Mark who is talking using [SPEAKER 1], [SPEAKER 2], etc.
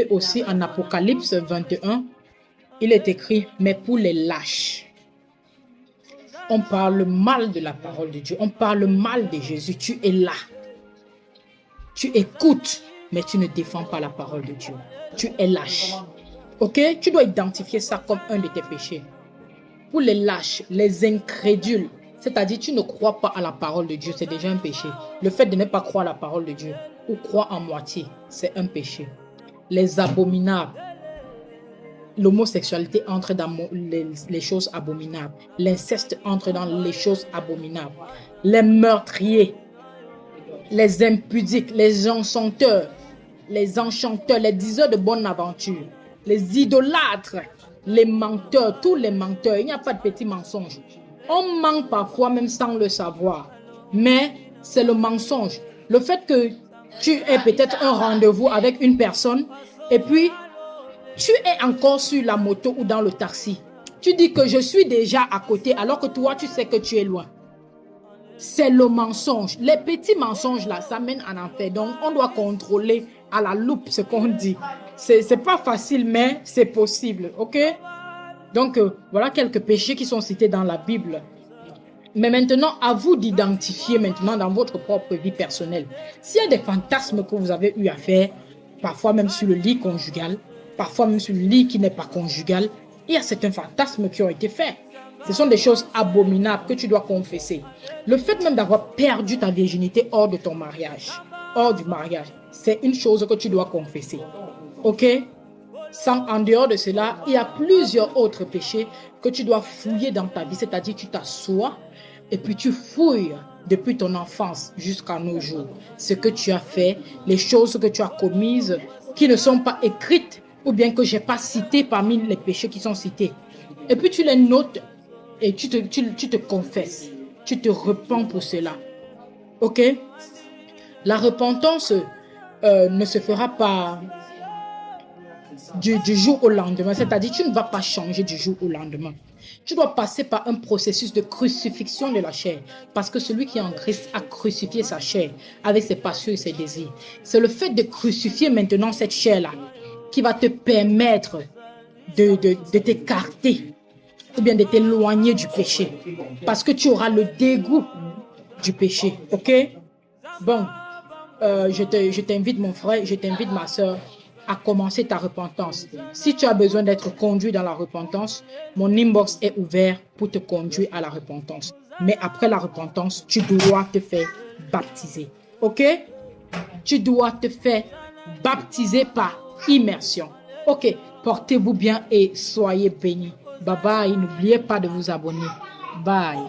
[SPEAKER 1] Aussi en Apocalypse 21, il est écrit, mais pour les lâches. On parle mal de la parole de Dieu, on parle mal de Jésus, tu es là. Tu écoutes, mais tu ne défends pas la parole de Dieu. Tu es lâche. Ok? Tu dois identifier ça comme un de tes péchés. Pour les lâches, les incrédules, c'est-à-dire tu ne crois pas à la parole de Dieu, c'est déjà un péché. Le fait de ne pas croire à la parole de Dieu ou croire en moitié, c'est un péché. Les abominables, l'homosexualité entre dans les choses abominables. L'inceste entre dans les choses abominables. Les meurtriers, les impudiques, les enchanteurs, les diseurs de bonne aventure, les idolâtres, les menteurs, tous les menteurs. Il n'y a pas de petits mensonges. On ment parfois même sans le savoir. Mais c'est le mensonge. Le fait que tu aies peut-être un rendez-vous avec une personne et puis tu es encore sur la moto ou dans le taxi. Tu dis que je suis déjà à côté alors que toi tu sais que tu es loin. C'est le mensonge. Les petits mensonges là, ça mène en enfer. Donc on doit contrôler à la loupe ce qu'on dit. C'est pas facile mais c'est possible. Ok? Donc voilà quelques péchés qui sont cités dans la Bible. Mais maintenant, à vous d'identifier maintenant dans votre propre vie personnelle. S'il y a des fantasmes que vous avez eu à faire, parfois même sur le lit conjugal, parfois même sur le lit qui n'est pas conjugal, il y a certains fantasmes qui ont été faits. Ce sont des choses abominables que tu dois confesser. Le fait même d'avoir perdu ta virginité hors de ton mariage, hors du mariage, c'est une chose que tu dois confesser. Ok? En dehors de cela, il y a plusieurs autres péchés que tu dois fouiller dans ta vie. C'est-à-dire tu t'assois et puis tu fouilles depuis ton enfance jusqu'à nos jours. Ce que tu as fait, les choses que tu as commises qui ne sont pas écrites ou bien que je n'ai pas citées parmi les péchés qui sont cités. Et puis tu les notes et tu te confesses. Tu te repens pour cela. Ok? La repentance ne se fera pas du jour au lendemain. C'est-à-dire tu ne vas pas changer du jour au lendemain. Tu dois passer par un processus de crucifixion de la chair. Parce que celui qui est en Christ a crucifié sa chair avec ses passions et ses désirs. C'est le fait de crucifier maintenant cette chair-là qui va te permettre de t'écarter ou bien de t'éloigner du péché. Parce que tu auras le dégoût du péché. Ok? Bon, je t'invite mon frère, je t'invite ma soeur à commencer ta repentance. Si tu as besoin d'être conduit dans la repentance, mon inbox est ouvert pour te conduire à la repentance. Mais après la repentance, tu dois te faire baptiser. Ok? Tu dois te faire baptiser par immersion. Ok? Portez-vous bien et soyez bénis. Bye bye. N'oubliez pas de vous abonner. Bye.